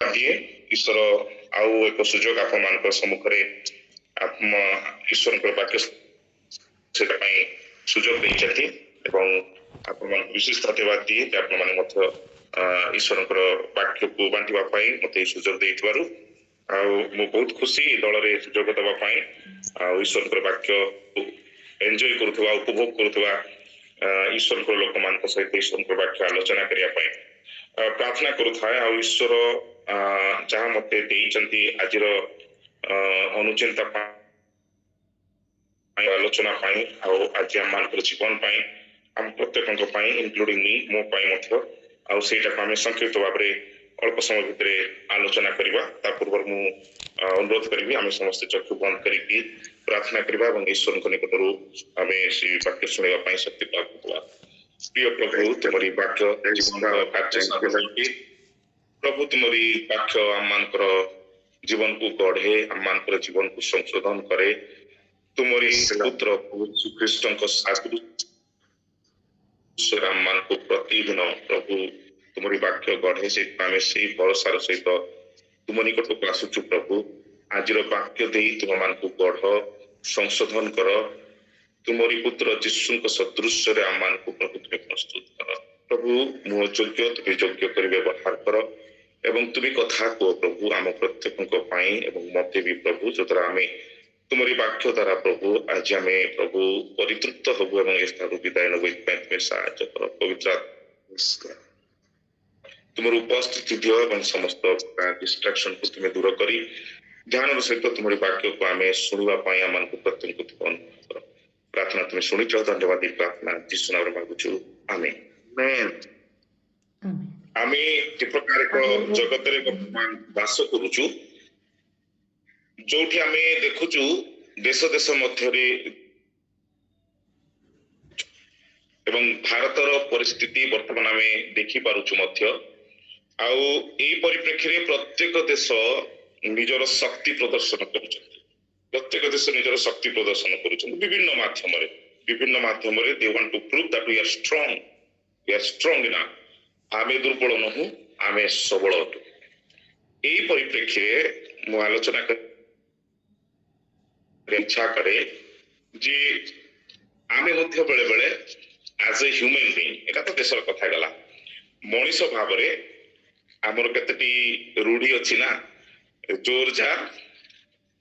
दिए ईश्वर आउ एक सुजोग आप मान सम्मुखें ईश्वर वाक्य सुजोग देते विशेष धन्यवाद दिए ईश्वर वाक्य को बांटापी मत सुजोग दे बहुत खुशी दल में सुजोग देवाई ईश्वर वाक्य एंजॉय करुवा उपभोग करुवा ईश्वर लोक मान सहित ईश्वर वाक्य आलोचना करने प्रार्थना करुए ईश्वर जहाँ मत आज अनुचिंता आलोचना आज आम जीवन आम प्रत्येक इनक्लूडिंग मी मो आम संक्षिप्त भाव में अल्प समय भितर आलोचना करवा पूर्व मु अनुरोध करी आम समस्त चक्षु बंद करी प्रार्थना करवा ईश्वर निकट आम से वाक्य शुणा शक्ति प्राप्त हुआ। प्रिय प्रभु तुम्हारी वाक्य कार्य प्रभु तुम्हारी वाक्य आम जीवन को गढ़े आम जीवन को संशोधन करे तुम्हारी पुत्र श्रीकृष्ण आम को प्रतिदिन प्रभु तुम्हारी वाक्य गढ़े से भरोसार सहित तुम निकट को आसुचु प्रभु आज वाक्य दे तुम मान को गढ़ संशोधन कर तुम्हारी पुत्र जीशु सदृश आम को प्रभु तुम्हें प्रस्तुत कर प्रभु मो योग्य तुम्हें योग्य कर व्यवहार कर एवं तुम्हें कथा कह प्रभु आम प्रत्येक मत भी प्रभु जो द्वारा आम तुम्हारी वाक्य द्वारा प्रभु आज आम प्रभु परितृप्त हबु विदाय नबू तुम्हें साहाय्य कर पवित्र तुम उपस्थिति दियो एवं समस्त डिस्ट्रैक्शन को तुम्हें दूर करी ध्यान सहित तुम्हारी वाक्य को आम शुणापी आम प्रत्येक कर प्रार्थना तुम्हें शुणी धन्यवाद प्रार्थना जीशु नाम मांगुचु आमेन। आमे जे प्रकार एक जगत रे वर्तमान वास करूचु जोठी आमे देखुचु देश देश मध्य एवं भारतर परिस्थिति वर्तमान आमे देखि पारुचु मध्य आउ एई परिप्रेक्षी रे प्रत्येक देश निजर शक्ति प्रदर्शन करूचंती प्रत्येक देश निजर शक्ति प्रदर्शन करूचंती विभिन्न माध्यम रे they want to prove that we are strong enough आमे दुर्बल नहु आमे सबल अटु एई परिप्रेक्षी रे मु आलोचना इच्छा करे जे आमे मध्य बेले बेले एज ए ह्यूमन बीइंग एटा तो देशर कथा गला मनीष भाव रे आमर केतटी रूढ़ी अछि ना जोर जार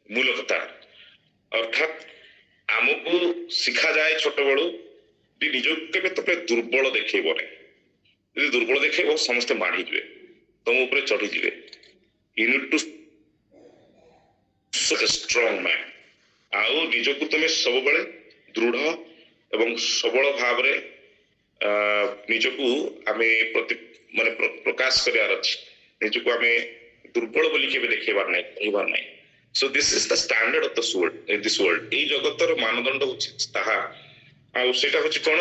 मूलकता अर्थात आमको शिखा जाए छोट बड़ू भी निज के दुर्बल देखो नहीं दुर्बल देखे समस्त माढ़ी जी तुम ऊपर चढ़ी जी you need to strong man आउ निजक तुम सब बड़े दृढ़ एवं सबल भाव रे निजको आम प्रति माने प्रकाश करार अच्छी निजको आम दुर्बल बोली के देखेबार नहीं कहबार नहीं so this is the standard of this world ए जगतर मानदंड होछि ताहा आ सेटा होछि कोन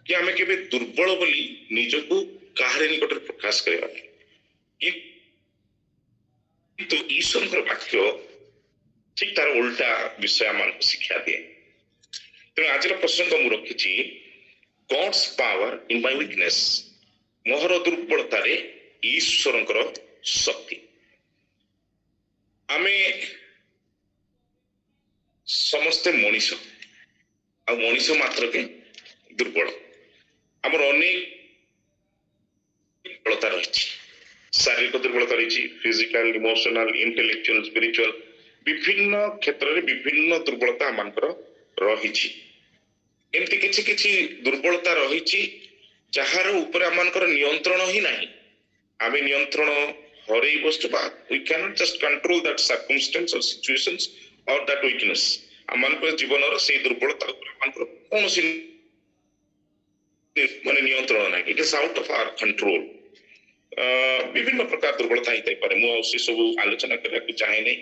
कि आम के दुर्बल बोली निजको काहरे निकट प्रकाश करबा कि तो ईश्वर वाक्य ठीक तार उल्टा विषय आम शिक्षा दिए तेणु आज प्रसंग मु रखी God's power in my weakness मोहर दुर्बलता रे ईश्वर शक्ति आमे समस्ते मनीष आ मनीष मात्र के दुर्बल आमर अनेक दुर्बलता रही शारीरिक दुर्बलता रही फिजिकल इमोशनल इंटेलेक्चुअल स्पिरिचुअल विभिन्न क्षेत्र में विभिन्न दुर्बलता आम रही एमती किछि किछि दुर्बलता रही जार ऊपर आम नियंत्रण ही नहीं आम नियंत्रण हरई बसु we can just control that circumstance और सिचुएशंस और दैट वीकनेस आम जीवन से दुर्बलता कौन सी माने नियंत्रण ना it is out of our control विभिन्न प्रकार दुर्बलता ही पारे मुझे सब आलोचना करने चाहे नहीं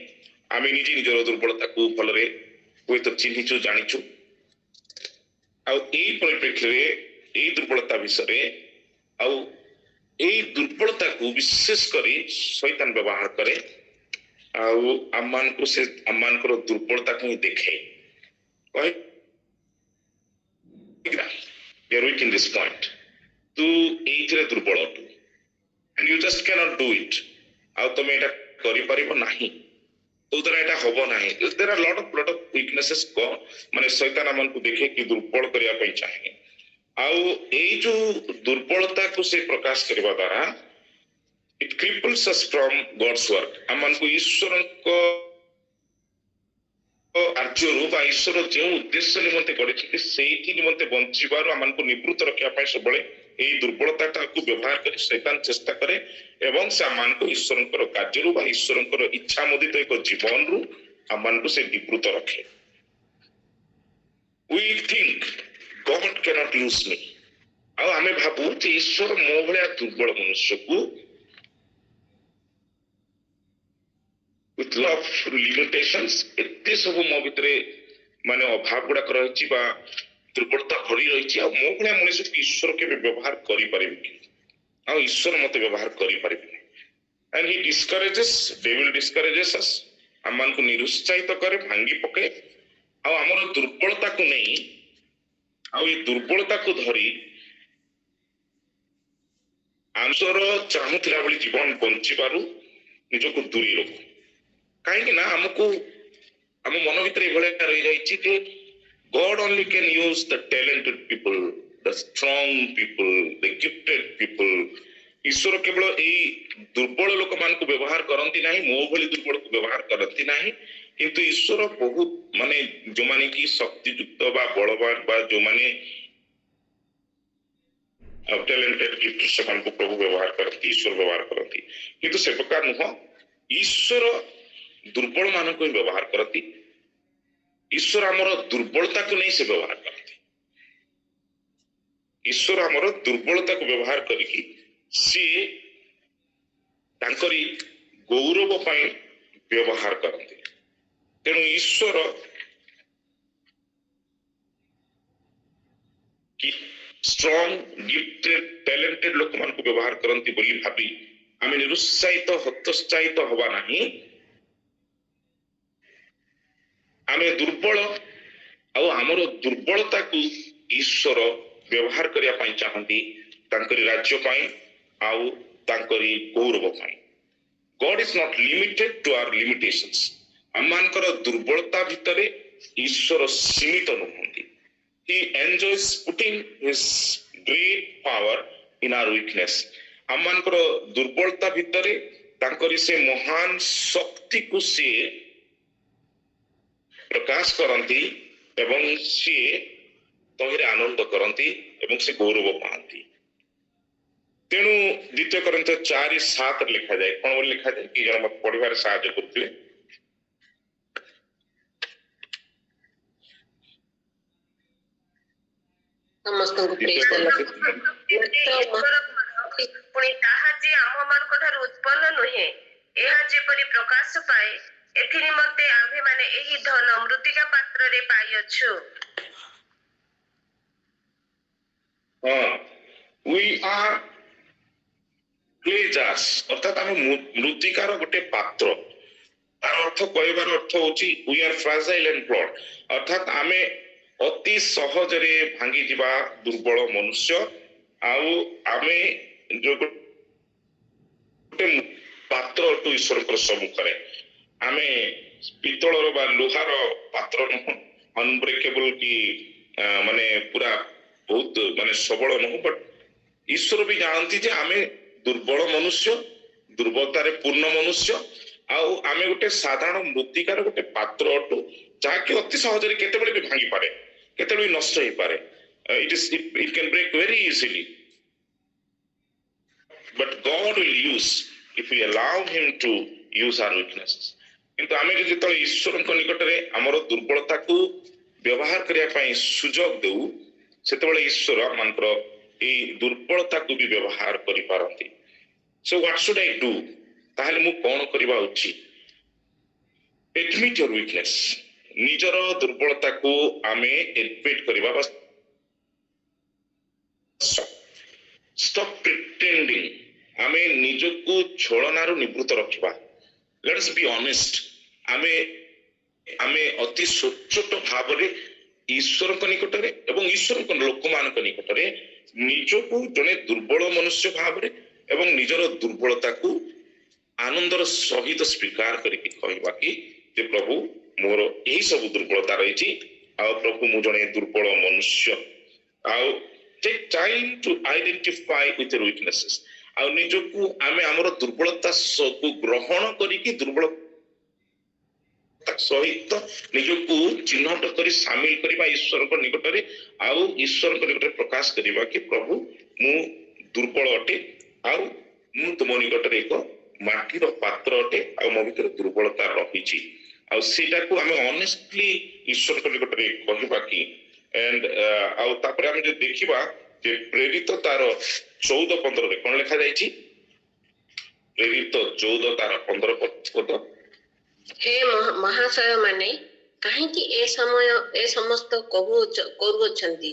आम निजे निजर दुर्बलता को भल हुए तो चिन्हिचु जानिचु परिप्रेक्षी में दुर्बलता विषय दुर्बलता को विशेष कर शैतान व्यवहार करे आम से आम दुर्बलता को ही देखे weak in this point तू एइथिरे दुर्बल अटु and you just cannot do it ଆଉ ତମେ ଏଟା କରିପାରିବ ନାହିଁ तो द्वारा एटा होबो नाही there are lot of weaknesses को माने शैतान हमन को देखे कि दुर्बल करिया पई चाहे आउ एई जो दुर्बलता को से प्रकाश करबा द्वारा it cripples us from God's work हमन को ईश्वर को କାର୍ଯ୍ୟରୁ ବା ଈଶ୍ୱର ଯେଉଁ ଉଦ୍ଦେଶ୍ୟ ନିମନ୍ତେ କରିଛନ୍ତି ସେଇଠି ନିମନ୍ତେ ବଞ୍ଚିବାରୁ ଆମକୁ ନିବୃତ୍ତ ରଖିବା ପାଇଁ ସବୁବେଳେ ଏଇ ଦୁର୍ବଳତାଟାକୁ ବ୍ୟବହାର କରି ଶୈତାନ ଚେଷ୍ଟା କରେ ଏବଂ ସେ ଆମକୁ ଈଶ୍ୱରଙ୍କର କାର୍ଯ୍ୟରୁ ବା ଈଶ୍ୱରଙ୍କର ଇଚ୍ଛା ମୋଦିତ ଏକ ଜୀବନରୁ ଆମକୁ ସେ ନିବୃତ୍ତ ରଖେ we think God cannot use me ଆଉ ଆମେ ଭାବୁ ଯେ ଈଶ୍ୱର ମୋ ଭଳିଆ ଦୁର୍ବଳ ମନୁଷ୍ୟକୁ with lot of limitations एते सब मो भितरे माने अभाव गुडा रही बा दुर्बलता भरी रही आ मो भलिया मनुष्य ईश्वर के व्यवहार करि परिबे कि आ ईश्वर मते व्यवहार करि परिबे and he discourages devil discourages us हमन को निरुत्साहित करे भांगी पके आ हमर दुर्बलता को नहीं आ ये दुर्बलता को धरी आंसर चाहुथिला बली जीवन बंचिबारु निजको दूरी रखो कहीं ना हमको हम मन भीतर रही जाइए God only can use the talented people, the strong people, the gifted people. ईश्वर केवल एई दुर्बल लोक मान को व्यवहार करंती नाही मो भली दुर्बल को व्यवहार करंती नाही किंतु ईश्वर बहुत माने जो माने की शक्ति युक्त बा बलवान बा जो माने टैलेंटेड गिफ्ट से मान को प्रभु व्यवहार करती ईश्वर व्यवहार करती किंतु से प्रकार नुह ईश्वर दुर्बल मान को व्यवहार करती ईश्वर आमर दुर्बलता को नहीं से व्यवहार करती ईश्वर आमर दुर्बलता को व्यवहार करके सी तांकरी गौरव पाई व्यवहार करते तेणु ईश्वर कि स्ट्रॉंग गिफ्टेड टैलेंटेड लोक मान को व्यवहार करती बोली भाबी आमे निरुत्साहित हतोत्साहित होबा नहीं आमे दुर्बल आमर दुर्बलता को ईश्वर व्यवहार करिया पाई चाहती तांकरी राज्य पाई आउ तांकरी गौरव पाई God is not limited to our limitations हमनकर दुर्बलता भितरे ईश्वर सीमित नहंती he enjoys putting his great power in our weakness हमनकर दुर्बलता भितरे तांकरी से महान शक्ति को से प्रकाश करती एवं सी तहिरे आनंद करती एवं से गौरव पाती तेणु द्वितीय कोरिन्थ 4:7 लिखा जाए कौन बोली लिखा जाए कि जन मत पढ़िबार साहाय्य करथिले समस्त को प्रेज करला पुणी ताहा जे आम मान को थार उत्पन्न नहे एहा जे परि प्रकाश पाए एथि निमंते आम्हे माने एही धन मृत्तिका पात्र रे पाई अछु वी आर क्ले जार्स अर्थात हम मृत्तिकार गोटे पात्र तार अर्थ कहबार अर्थ होची we are fragile and flawed अर्थात आमे अति सहज रे भांगी जिबा दुर्बल मनुष्य आउ आमे जो गोटे पात्र टू ईश्वर को सम्मुख करे आमे पितलर बा लोहार पात्र नह अनब्रेकेबल की माने पूरा बहुत माने सबल नह बट ईश्वर भी जानती जे आमे दुर्बल मनुष्य दुर्बलता रे पूर्ण मनुष्य आउ आमे गोटे साधारण मृत्तिकार गोटे पात्र अटु जाके अति सहज रे केते बेले भी भांगी पारे केते बेले नष्ट होई पारे it can break very easily but God will use if we allow him to use our weaknesses किंतु आमे जो ईश्वर निकट में आमर दुर्बलता को व्यवहार करने सुजोग देऊ से ईश्वर मानकर दुर्बलता को भी व्यवहार करि so what should I do ताहले मु कोन करबा उचित एडमिट योर वीकनेस निजर दुर्बलता को आमे एडमिट करबा बस स्टॉप प्रिटेंडिंग आमे निजको छलनारु निवृत्त रखिबा लेट अस बी ऑनेस्ट आमे आमे अति सच्चोट भाव रे ईश्वर को निकट रे एवं ईश्वर को लोक मान को निकट रे निजको जने दुर्बल मनुष्य भाव रे एवं निजर दुर्बलता को आनंदर सहित स्वीकार करके कहवा कि जे प्रभु मोर यही सब दुर्बलता रही आ प्रभु मु जने दुर्बल मनुष्य आउ take time to identify with weaknesses आ निजको आमे हमर दुर्बलता को ग्रहण करिकि दुर्बलता सहित निजको चिन्हट करी शामिल करबा ईश्वर को निकट रे आउ ईश्वर को निकट प्रकाश करबा कि प्रभु मु दुर्बल अटे आउ मु तुम निकट रे एक माटीर पात्र अटे आ मो भीतर दुर्बलता रही आ सेटा को आमे ऑनेस्टली ईश्वर को निकट रे कहबा कि एंड आउ तापर आमे जे देखिबा जे प्रेरित तार 14:15 रे कोन लिखा जायछि प्रेरित 14 तार 15 पद हे महाशय माने काहेकि ए समय ए समस्त करूछंती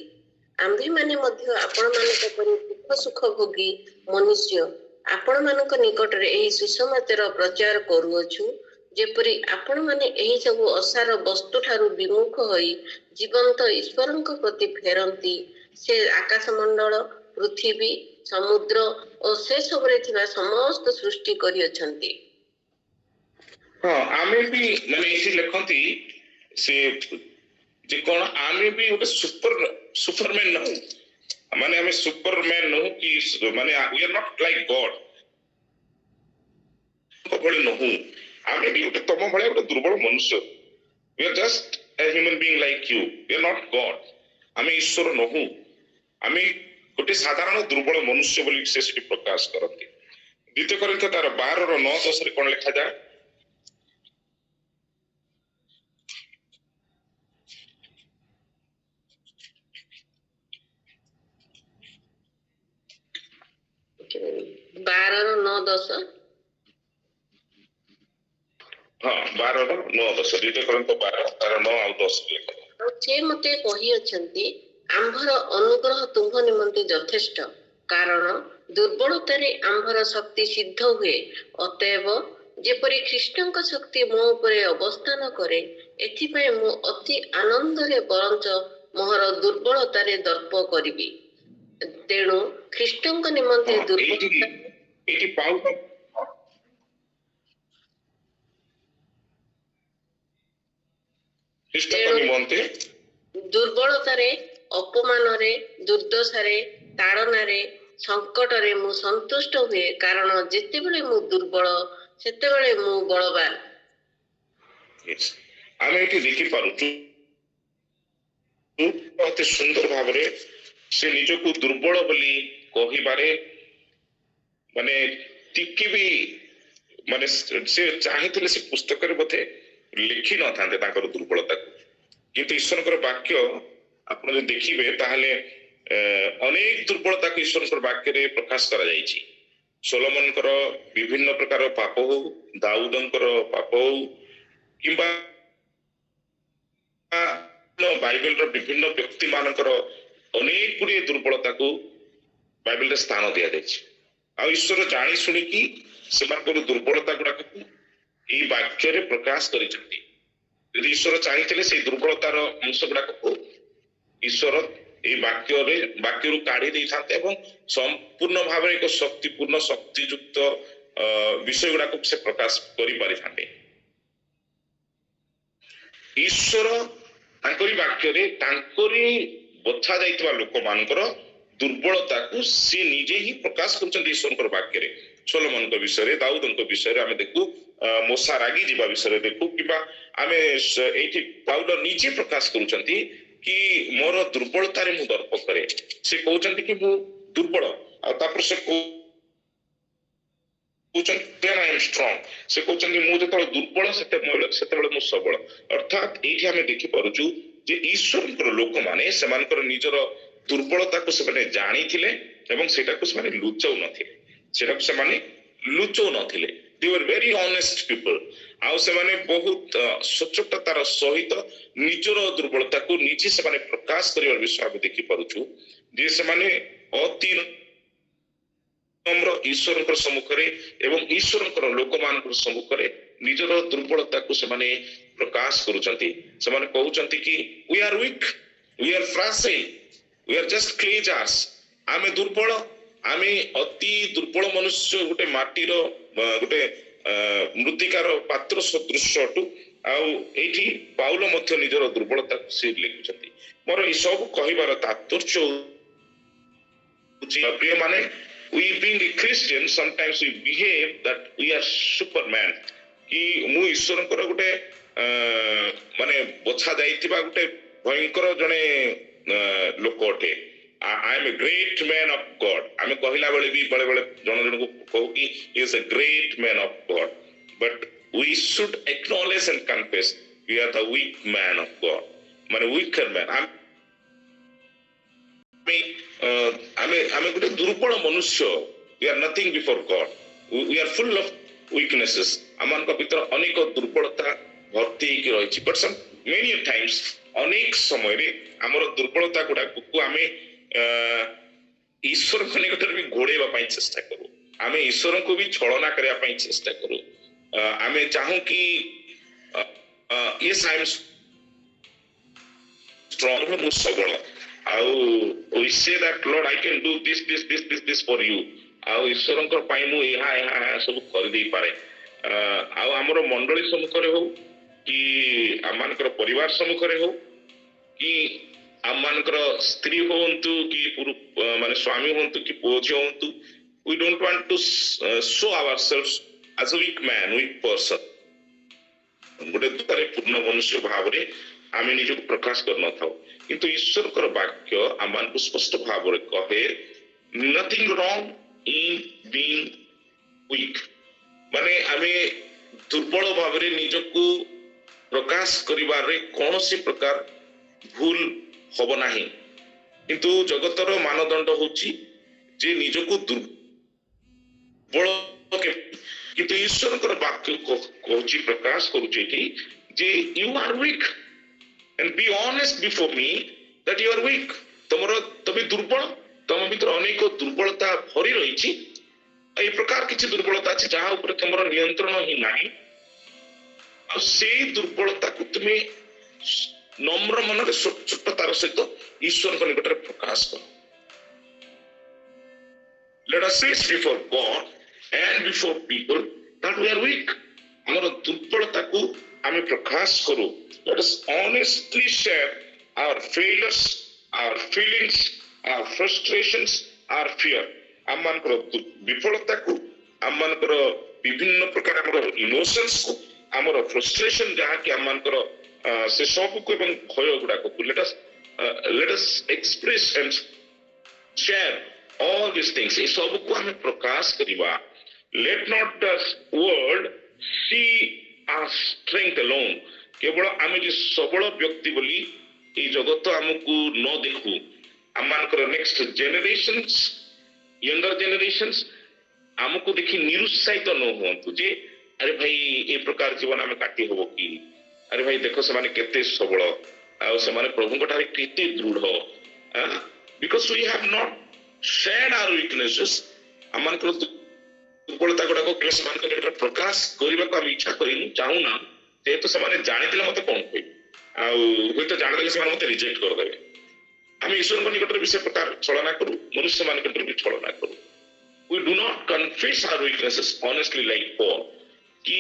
आम्भे माने मध्य आपण मानक परि दुख सुख भोगी मनुष्य आपण मानक निकट रे एही सुसमाचार प्रचार करूछु जेपरि आपण माने एही सब असार वस्तु ठारू विमुख होई जीवंत ईश्वरଙ୍କ प्रति फेरंती से आकाश मंडल पृथ्वी समुद्र और से सबरे थिबा समस्त सृष्टि करि अछंती। हाँ आमे भी माने इसी लिखंती से जे कोन आमे भी गोटे सुपरमैन न माने आमे सुपरमैन न कि माने we are not like God को भले न आमे भी गोटे तम भले गोटे दुर्बल मनुष्य we are just a human being like you we are not god आमे ईश्वर न आमे गोटे साधारण दुर्बल मनुष्य बोली से सिटी प्रकाश करते द्वितीय कोरिन्थ तार 12:9-10 रे कोन लिखा जाय हाँ 12:9-10 द्वितीय कोरिन्थ 12 तार 9 और 10 से मते कहि अछंती आंभर अनुग्रह तुम निमंते यथेष्ट कारण दुर्बलतारे आंभर शक्ति सिद्ध हुए अतएव जेपरि कृष्णଙ୍କ शक्ति मो उपरे अवस्थान करे एथिपय मु अति आनंदरे बरंच मोहर दुर्बलतारे दर्प करिबी तेणु कृष्णଙ୍କ निमंते दुर्बलता एटी पाउ कृष्णଙ୍କ निमंते दुर्बलतारे अपमानरे दुर्दशारे ताड़नारे संकटरे मु संतुष्ट हुए कारण जेतेबेले मु दुर्बल सेतेबेले मु बलवान। आमे एटी देखि पारुछु बहुत सुंदर भावरे से निजको दुर्बल बोली कहिबारे माने टिकी भी माने से चाहिथिले से पुस्तक रे बथे लिखि न थांते ताकर दुर्बलता को किंतु ईश्वरकर वाक्य आपण जे देखिबे ताहले अनेक दुर्बलता को ईश्वरकर वाक्य रे प्रकाश करा जायछि सोलोमनकर विभिन्न प्रकार पाप हो दाऊदंकर पाप हो किंबा बाइबल रो विभिन्न व्यक्ति मानकर अनेक गुड़े दुर्बलता को बाइबल रे स्थान दिया जायछि आ ईश्वर जानि सुनि कि सेमानकर दुर्बलता गुडा को ई वाक्य रे प्रकाश करिसथि यदि ईश्वर चाहिथिले से दुर्बलतार अंश गुडा को ईश्वर ए वाक्य काढ़ी दे थाते एवं संपूर्ण भाव एक शक्तिपूर्ण शक्तियुक्त विषय गुडा को से प्रकाश करि पारि थाते ईश्वर तांकरी वाक्य रे तांकरी बछा जाइतबा लोक मानकर दुर्बलता को से निजे ही प्रकाश करछन ईश्वरकर वाक्य रे सोलोमनक विषय रे दाऊदक विषय रे आमे देखु मोसा रागी जीवा विषय रे देखु किबा आमे एठी दाऊद निजे प्रकाश करूछंती कि मोर दुर्बलता रे मु दर्प करे से कहउछंती कि मु दुर्बल आ तापर से कहउछंती आई एम स्ट्रांग से कहउछंती मु जतळ दुर्बल सेतेबेले मु सबल अर्थात एठी आमे देखि परुछु जे ईश्वरकर लोक माने सेमानकर निजर दुर्बलता को से जानी थिले एवं सेटा को से लुचाउ नथिले सेटा को से लुचाउ नथिले दे वर वेरी ऑनेस्ट पीपल आउ से बहुत सचोटतार सहित निजर दुर्बलता को निजे से प्रकाश करिवार विषय हम देखि परुछु जे से अति नम्र ईश्वरकर सम्मुख रे एवं ईश्वरकर लोक मानकर सम्मुख रे निजर दुर्बलता को से प्रकाश करूछंती से कहउछंती कि we are weak we are fragile we are just clay jars आमे दुर्बल आमे अति दुर्बल मनुष्य गोटे माटीर गोटे ମୃତ୍ତିକାର ପାତ୍ର ସଦୃଶ ଅଟୁ ଆଉ ଏଇଠି ପାଉଲ ମଧ୍ୟ ନିଜର ଦୁର୍ବଳତା ସେ ଲେଖୁଛନ୍ତି। ମୋର ଏ ସବୁ କହିବାର ତାତ୍ପର୍ଯ୍ୟ ପ୍ରିୟ ମାନେ we being a Christian sometimes we behave that we are superman କି ମୁଁ ଈଶ୍ୱରଙ୍କର ଗୋଟେ ମାନେ ବଛା ଯାଇଥିବା ଗୋଟେ ଭୟଙ୍କର ଜଣେ ଲୋକ ଅଟେ। I am a great man of God ଆମେ କହିଲା ବେଳେ ବି ବେଳେ ବେଳେ ଜଣ ଜଣକୁ କହୁ କି he is a great man of God but we should acknowledge and confess we are the weak man of God ମାନେ weaker man ଆମେ ଗୋଟେ ଦୁର୍ବଳ ମନୁଷ୍ୟ we are nothing before God we are full of weaknesses ଆମମାନଙ୍କ ଭିତରେ ଅନେକ ଦୁର୍ବଳତା ଭର୍ତ୍ତି ହେଇକି ରହିଛି but some many times ଅନେକ ସମୟରେ ଆମର ଦୁର୍ବଳତା ଗୁଡାକୁ ଆମେ ଈଶ୍ୱରଙ୍କ ନିକଟରେ ବି ଘୋଡେଇବା ପାଇଁ ଚେଷ୍ଟା କରୁ ଆମେ ଈଶ୍ୱରଙ୍କୁ ବି ଛଳନା କରିବା ପାଇଁ ଚେଷ୍ଟା କରୁ ଆମେ ଚାହୁଁ କି yes I am strong ମୁଁ ସବଳ ଆଉ we say that Lord I can do this for you ଆଉ ଈଶ୍ୱରଙ୍କ ପାଇଁ ମୁଁ ଏହା ସବୁ କରିଦେଇ ପାରେ ଆଉ ଆମର ମଣ୍ଡଳୀ ସମ୍ମୁଖରେ ହଉ କି ଆମମାନଙ୍କର ପରିବାର ସମ୍ମୁଖରେ ହଉ କି ଆମମାନଙ୍କର ସ୍ତ୍ରୀ ହୁଅନ୍ତୁ କି ମାନେ ସ୍ୱାମୀ ହୁଅନ୍ତୁ କି ପୁଅ ଝିଅ ହୁଅନ୍ତୁ we don't want to show ourselves as a weak man weak person ଗୋଟେ ଦୁଃଖରେ ପୂର୍ଣ୍ଣ ମନୁଷ୍ୟ ଭାବରେ ଆମେ ନିଜକୁ ପ୍ରକାଶ କରିନଥାଉ କିନ୍ତୁ ଈଶ୍ୱରଙ୍କର ବାକ୍ୟ ଆମମାନଙ୍କୁ ସ୍ପଷ୍ଟ ଭାବରେ କହେ nothing wrong in being weak ମାନେ ଆମେ ଦୁର୍ବଳ ଭାବରେ ନିଜକୁ ପ୍ରକାଶ କରିବାରେ କୌଣସି ପ୍ରକାର ଭୁଲ ହବ ନାହିଁ କିନ୍ତୁ ଜଗତର ମାନଦଣ୍ଡ ହେଉଛି ଯେ ନିଜକୁ ଦୁର୍ବଳ କିନ୍ତୁ ଈଶ୍ୱରଙ୍କର ବାକ୍ୟ କହୁଛି ପ୍ରକାଶ କରୁଛି ଏଠି ଯେ you are weak and be honest before me that you are weak ତମେ ଦୁର୍ବଳ ତମ ଭିତରେ ଅନେକ ଦୁର୍ବଳତା ଭରି ରହିଛି এই ପ୍ରକାର କିଛି ଦୁର୍ବଳତା ଅଛି ଯାହା ଉପରେ ତମର ନିୟନ୍ତ୍ରଣ ହିଁ ନାହିଁ ଆଉ ସେଇ ଦୁର୍ବଳତାକୁ ତୁମେ ନମ୍ର ମନରେ ସଚ୍ଚୋଟତାର ସହିତ ଈଶ୍ୱରଙ୍କ ନିକଟରେ ପ୍ରକାଶ କର let us say before God and before people that we are weak ଆମର ଦୁର୍ବଳତାକୁ ଆମେ ପ୍ରକାଶ କରୁ let us honestly share our failures our feelings our frustrations our fear ଆମମାନଙ୍କର ବିଫଳତାକୁ ଆମମାନଙ୍କର ବିଭିନ୍ନ ପ୍ରକାର ଆମର ଇମୋସନ୍ସକୁ ଆମର ଫ୍ରଷ୍ଟ୍ରେସନ ଯାହାକି ଆମମାନଙ୍କର ସେ ସବୁକୁ ଏବଂ ଭୟ ଗୁଡାକୁ let us express and share all these things ଏ ସବୁକୁ ଆମେ ପ୍ରକାଶ କରିବା let not the world see our strength alone କେବଳ ଆମେ ଯେ ସବଳ ବ୍ୟକ୍ତି ବୋଲି এই ଜଗତ ଆମକୁ ନ ଦେଖୁ ଆମମାନଙ୍କର ନେକ୍ସଟ ଜେନେରେସନ୍ସ यंगर जेनरेशन्स हमको देखी निरुत्साहित न हुअंतु जे अरे भाई ए प्रकार जीवन में काटी होबो की अरे भाई देखो से माने केते सबळ आ से माने प्रभु कोठारे केते दृढ़ because we have not shared our weaknesses हमन को दुर्बलता गुडा को केस मान के प्रकाश करिबा को हम इच्छा करिनु चाहू ना जे तो से माने जानिदिले मते कोन कोइ आ होय तो जानिदिले से माने मते रिजेक्ट कर देबे ଆମେ ଈଶ୍ୱରଙ୍କ ନିକଟରେ ବି ସେ ପ୍ରକାର ଛଳନା କରୁ ମନୁଷ୍ୟମାନଙ୍କ ନିକଟରେ ବି ଛଳନା କରୁ we do not confess our weaknesses honestly like Paul କି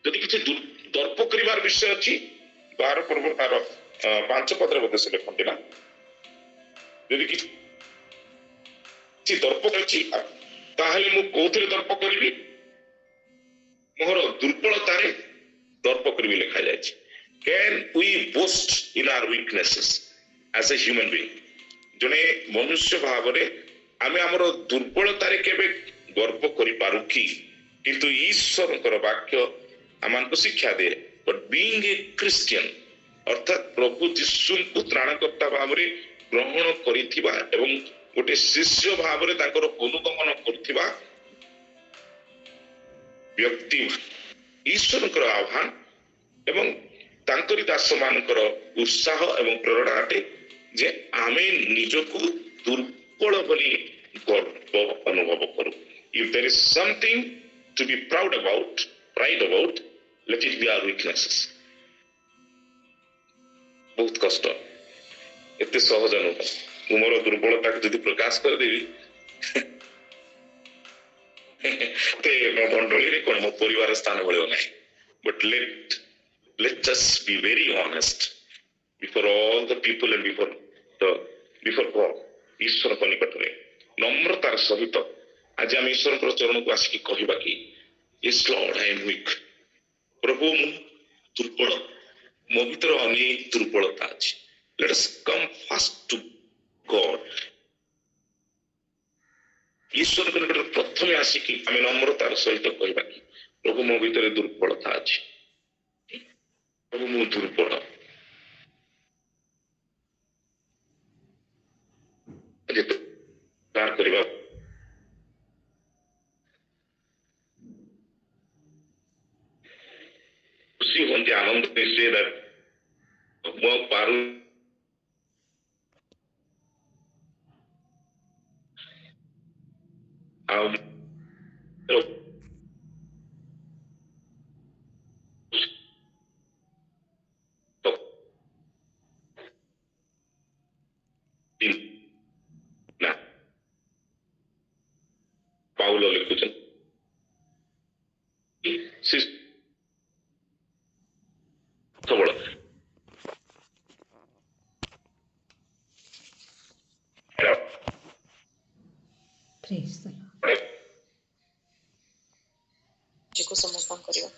ଯଦି କିଛି ଦର୍ପ କରିବାର ବିଷୟ ଅଛି 12 ପର୍ବ ତାର 5 ପଦରେ ବୋଧେ ସେ ଲେଖନ୍ତି ନା ଯଦି କିଛି ଦର୍ପ ଅଛି ତାହେଲେ ମୁଁ କୋଉଥିରେ ଦର୍ପ କରିବି ମୋର ଦୁର୍ବଳତାରେ ଦର୍ପ କରିବି ଲେଖା ଯାଇଛି can we boast in our weaknesses as a human being जने मनुष्य भावरे आमे हमर दुर्बलतारे केबे गर्व करि पारु की किंतु ईश्वरकर वाक्य हमनको शिक्षा दे बट बीइंग ए क्रिश्चियन अर्थात प्रभु यीशु को त्राणकर्ता भावरे ग्रहण करिथिबा एवं गोटे शिष्य भावरे ताकर अनुगमन करथिबा व्यक्ति ईश्वरकर आह्वान एवं तांकरी दास मानकर उत्साह एवं प्रेरणा अटे जे आमे निजको दुर्बल बोली गर्व अनुभव करू if there is something to be proud about let it be our weaknesses बहुत कष्ट एते सहज नुह मोर दुर्बलता को यदि प्रकाश कर देवी ते ମୋ ମଣ୍ଡଳୀରେ କ'ଣ ମୋ ପରିବାର ସ୍ଥାନ ଭଳିବ ନାହିଁ but let us be very honest before all the people and before God ଈଶ୍ୱରଙ୍କ ନିକଟରେ ନମ୍ରତାର ସହିତ ଆଜି ଆମେ ଈଶ୍ୱରଙ୍କର ଚରଣକୁ ଆସିକି କହିବା କି yes Lord I am weak ପ୍ରଭୁ ମୁଁ ଦୁର୍ବଳ ମୋ ଭିତରେ ଅନେକ ଦୁର୍ବଳତା ଅଛି let us come first to God ଈଶ୍ୱରଙ୍କ ନିକଟରେ ପ୍ରଥମେ ଆସିକି ଆମେ ନମ୍ରତାର ସହିତ କହିବା କି ପ୍ରଭୁ ମୋ ଭିତରେ ଦୁର୍ବଳତା ଅଛି ପ୍ରଭୁ ମୁଁ ଦୁର୍ବଳ କରିବା ଖୁସି ହୁଅନ୍ତି ଆନନ୍ଦ ମିଶେ ମୁଁ ପାରୁ ଆଉ ନା ପାଉଲ ଲେଖୁଛନ୍ତି ସେ ସବଳ ସମର୍ପଣ କରିବା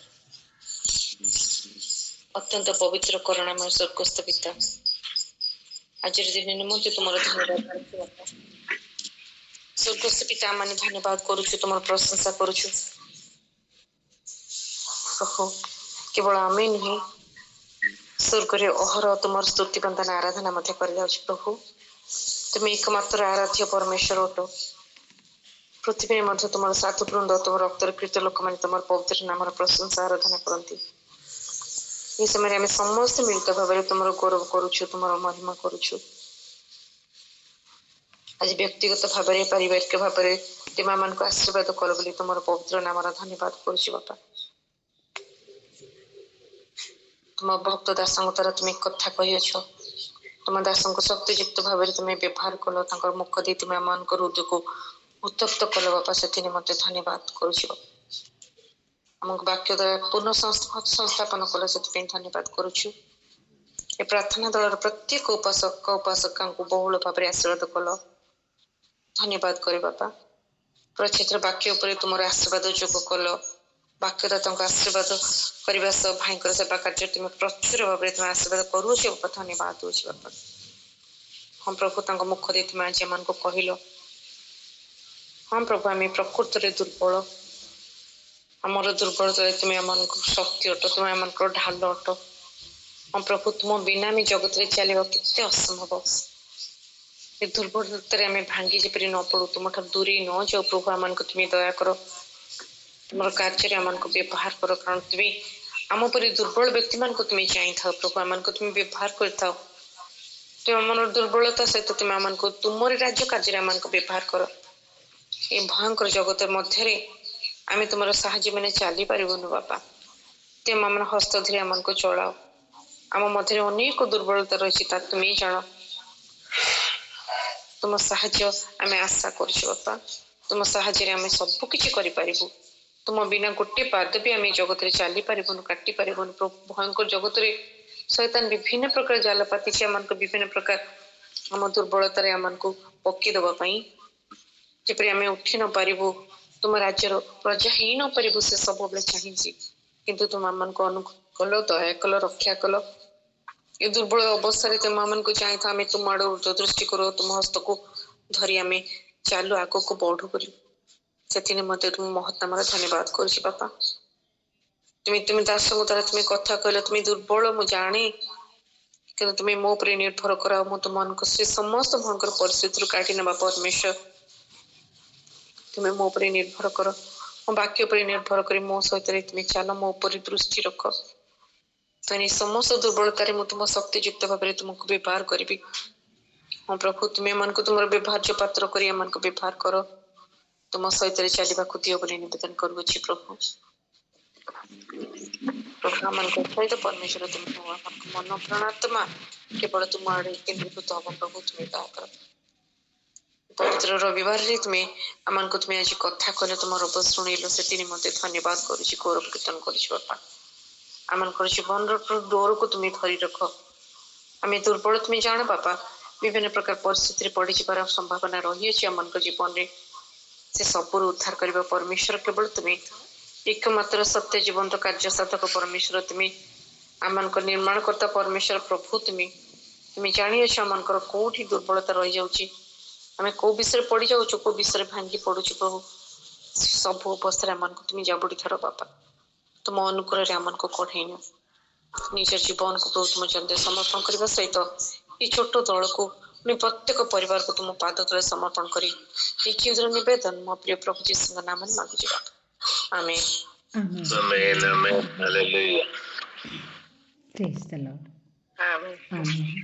ଅତ୍ୟନ୍ତ ପବିତ୍ର କରୁଣାମୟ ସ୍ୱର୍ଗସ୍ଥ ପିତା ଆଜିର ଦିନ ନିମନ୍ତେ ତୁମର ଧନ୍ୟବାଦ ସ୍ୱର୍ଗସ୍ଥ ପିତା ମାନେ ଧନ୍ୟବାଦ କରୁଛୁ ତୁମର ପ୍ରଶଂସା କରୁଛୁ ପ୍ରଭୁ କେବଳ ଆମେ ନୁହେଁ ସ୍ୱର୍ଗରେ ଅହରହ ତୁମର ସ୍ତୁତି ବନ୍ଦନା ଆରାଧନା ମଧ୍ୟ କରିଯାଉଛି ପ୍ରଭୁ ତୁମେ ଏକମାତ୍ର ଆରାଧ୍ୟ ପରମେଶ୍ୱର ଅଟ ପୃଥିବୀରେ ମଧ୍ୟ ତୁମର ସାଧୁ ବୃନ୍ଦ ତୁମର ରକ୍ତରେ ପ୍ରୀତ ଲୋକମାନେ ତୁମର ପବିତ୍ର ନାମର ପ୍ରଶଂସା ଆରାଧନା କରନ୍ତି ଏହି ସମୟରେ ଆମେ ସମସ୍ତେ ମିଳିତ ଭାବରେ ତୁମର ଗୌରବ କରୁଛୁ ତୁମର ମହିମା କରୁଛୁ ଆଜି ବ୍ୟକ୍ତିଗତ ଭାବରେ ପାରିବାରିକ ଭାବରେ ତୁମମାନଙ୍କୁ ଆଶୀର୍ବାଦ କର ବୋଲି ତୁମର ପବିତ୍ର ନାମର ଧନ୍ୟବାଦ କରୁଛି ବାପା ତୁମ ଭକ୍ତ ଦାସଙ୍କ ଦ୍ୱାରା ତୁମେ କଥା କହିଅଛ ତୁମ ଦାସଙ୍କୁ ଶକ୍ତିଯୁକ୍ତ ଭାବରେ ତୁମେ ବ୍ୟବହାର କଲ ତାଙ୍କର ମୁଖ ଦେଇ ତୁମେ ଆମମାନଙ୍କ ହୃଦୟକୁ ଉତ୍ତପ୍ତ କଲ ବାପା ସେଥି ନିମନ୍ତେ ଧନ୍ୟବାଦ କରୁଛି ଆମକୁ ବାକ୍ୟ ଦ୍ୱାରା ପୁନଃ ସଂସ୍ଥାପନ କଲ ସେଥିପାଇଁ ଧନ୍ୟବାଦ କରୁଛୁ ଏ ପ୍ରାର୍ଥନା ଦଳର ପ୍ରତ୍ୟେକ ଉପାସକ ଉପାସକାଙ୍କୁ ବହୁଳ ଭାବରେ ଆଶୀର୍ବାଦ କଲ ଧନ୍ୟବାଦ କରେ ବାପା ପ୍ରଚିତ୍ର ବାକ୍ୟ ଉପରେ ତୁମର ଆଶୀର୍ବାଦ ଯୋଗ କଲ ବାକ୍ୟଦାତାଙ୍କ ଆଶୀର୍ବାଦ କରିବା ସହ ଭାଇଙ୍କର ସେବା କାର୍ଯ୍ୟ ତୁମେ ପ୍ରଚୁର ଭାବରେ ତୁମେ ଆଶୀର୍ବାଦ କରୁଅଛ ବାପା ଧନ୍ୟବାଦ ଦଉଛି ବାପା ହଁ ପ୍ରଭୁ ତାଙ୍କ ମୁଖ ଦେଇ ତୁମେ ଆଜି ଏମାନଙ୍କୁ କହିଲ ହଁ ପ୍ରଭୁ ଆମେ ପ୍ରକୃତରେ ଦୁର୍ବଳ ଆମର ଦୁର୍ବଳତାରେ ତୁମେ ଆମମାନଙ୍କୁ ଶକ୍ତି ଅଟ ତୁମେ ଆମଙ୍କର ଢାଲ ଅଟ ହଁ ପ୍ରଭୁ ତୁମ ବିନା ଆମେ ଜଗତରେ ଚାଲିବା କେତେ ଅସମ୍ଭବ ଏ ଦୁର୍ବଳତାରେ ଆମେ ଭାଙ୍ଗି ଯେପରି ନ ପଡୁ ତୁମଠାରୁ ଦୂରେଇ ନ ଯାଉ ପ୍ରଭୁ ଆମମାନଙ୍କୁ ତୁମେ ଦୟା କର ତୁମର କାର୍ଯ୍ୟରେ ଆମମାନଙ୍କୁ ବ୍ୟବହାର କର କାରଣ ତୁମେ ଆମ ପରି ଦୁର୍ବଳ ବ୍ୟକ୍ତିମାନଙ୍କୁ ତୁମେ ଚାହିଁଥାଉ ପ୍ରଭୁ ଆମମାନଙ୍କୁ ତୁମେ ବ୍ୟବହାର କରିଥାଉ ତୁମେ ଆମର ଦୁର୍ବଳତା ସହିତ ତୁମେ ଆମମାନଙ୍କୁ ତୁମରି ରାଜ୍ୟ କାର୍ଯ୍ୟରେ ଆମମାନଙ୍କୁ ବ୍ୟବହାର କର ଏ ଭୟଙ୍କର ଜଗତ ମଧ୍ୟରେ ଆମେ ତୁମର ସାହାଯ୍ୟ ମାନେ ଚାଲିପାରିବୁନୁ ବାପା ତୁମେ ଆମର ହସ୍ତ ଧରି ଆମମାନଙ୍କୁ ଚଳାଅ ଆମ ମଧ୍ୟରେ ଅନେକ ଦୁର୍ବଳତା ରହିଛି ତା ତୁମେ ଜାଣ ତୁମ ସାହାଯ୍ୟ ଆମେ ଆଶା କରୁଛୁ ବାପା ତୁମ ସାହାଯ୍ୟରେ ଆମେ ସବୁ କିଛି କରିପାରିବୁ ତୁମ ବିନା ଗୋଟେ ପାଦ ବି ଆମେ ଜଗତରେ ଚାଲିପାରିବୁନୁ କାଟି ପାରିବୁନୁ ଭୟଙ୍କର ଜଗତରେ ଶୈତାନ ବିଭିନ୍ନ ପ୍ରକାର ଜାଲ ପାତିଛି ଆମମାନଙ୍କୁ ବିଭିନ୍ନ ପ୍ରକାର ଆମ ଦୁର୍ବଳତାରେ ଆମମାନଙ୍କୁ ପକେଇ ଦେବା ପାଇଁ ଯେପରି ଆମେ ଉଠି ନ ପାରିବୁ ତୁମ ରାଜ୍ୟର ପ୍ରଜା ହେଇ ନ ପାରିବୁ ସେ ସବୁବେଳେ ଚାହିଁଛି କିନ୍ତୁ ତୁମ ଆମମାନଙ୍କୁ ଅନୁଗ୍ରହ କଲ ଦୟା କଲ ରକ୍ଷା କଲ ଏ ଦୁର୍ବଳ ଅବସ୍ଥାରେ ତୁମ ଆମମାନଙ୍କୁ ଚାହିଁଥାଉ ଆମେ ତୁମ ଆଡୁ ଦୃଷ୍ଟି କରୁ ତୁମ ହସ୍ତକୁ ଧରି ଆମେ ଚାଲୁ ଆଗକୁ ବଢୁ କରି ସେଥି ନିମନ୍ତେ ତୁମ ମହତ୍ ନାମରେ ଧନ୍ୟବାଦ କରୁଛି ବାପା ତୁମେ ଦାସଙ୍କ ଦ୍ୱାରା ତୁମେ କଥା କହିଲ ତୁମେ ଦୁର୍ବଳ ମୁଁ ଜାଣେ କିନ୍ତୁ ତୁମେ ମୋ ଉପରେ ନିର୍ଭର କର ମୁଁ ତୁମମାନଙ୍କୁ ସେ ସମସ୍ତ ଭୟଙ୍କର ପରିସ୍ଥିତିରୁ କାଢି ନେବା ପରମେଶ୍ୱର ତୁମେ ମୋ ଉପରେ ନିର୍ଭର କର ମୋ ବାକ୍ୟ ଉପରେ ନିର୍ଭର କରି ମୋ ସହିତ ତୁମେ ଚାଲ ମୋ ଉପରେ ଦୃଷ୍ଟି ରଖ ତୁମେ ସମସ୍ତ ଦୁର୍ବଳତାରେ ମୁଁ ତୁମ ଶକ୍ତିଯୁକ୍ତ ଭାବରେ ତୁମକୁ ବ୍ୟବହାର କରିବି ହଁ ପ୍ରଭୁ ତୁମେ ଏମାନଙ୍କୁ ତୁମର ବ୍ୟବହାର୍ଯ୍ୟ ପାତ୍ର କରି ଏମାନଙ୍କୁ ବ୍ୟବହାର କର ତୁମ ସହିତ ଚାଲିବାକୁ ଦିଅ ବୋଲି ନିବେଦନ କରୁଅଛି ପ୍ରଭୁ ଆମମାନଙ୍କ ସହିତ ପରମେଶ୍ୱର ତୁମେ ଆମମାନଙ୍କ ମନ ପ୍ରାଣାତ୍ମା କେବଳ ତୁମ ଆଡେ କେନ୍ଦ୍ରୀଭୂତ ହବ ପ୍ରଭୁ ତୁମେ ଦୟା କର पवित्र रविवार रे तुम्हें आमान को तुम्हें आज कथा कहले तुम रब शुणिल से निमंते धन्यवाद करुछि गौरव कीर्तन करुछि बापा आमान को जीवन डोर को तुम्हें धरी रख आम दुर्बल तुम्हें जान बापा विभिन्न प्रकार परिस्थिति पड़ जार संभावना रही है आम जीवन में से सबूर उद्धार करने परमेश्वर केवल तुम्हें एकमात्र सत्य जीवंत कार्य साधक परमेश्वर तुम्हें आम निर्माण करता परमेश्वर प्रभु तुम्हें जानी अच्छे आम कौटी दुर्बलता रही जाऊँगी आम कौ विषय पड़ जाऊँ कौ विषय भांगी पड़ू प्रभु सब अवस्था आम तुम्हें जाबुड़ी थर बापा तुम अनुकूल आम को कढ़ई निज जीवन को प्रभु तुम चंदे समर्पण करने सहित ये छोट दल को प्रत्येक परिवार को तुम पाद तले समर्पण करी निवेदन मो प्रिय प्रभु जीशु नाम मांगुची आमेन Amen. Amen. Amen. Hallelujah. Praise the Lord. Amen Amen.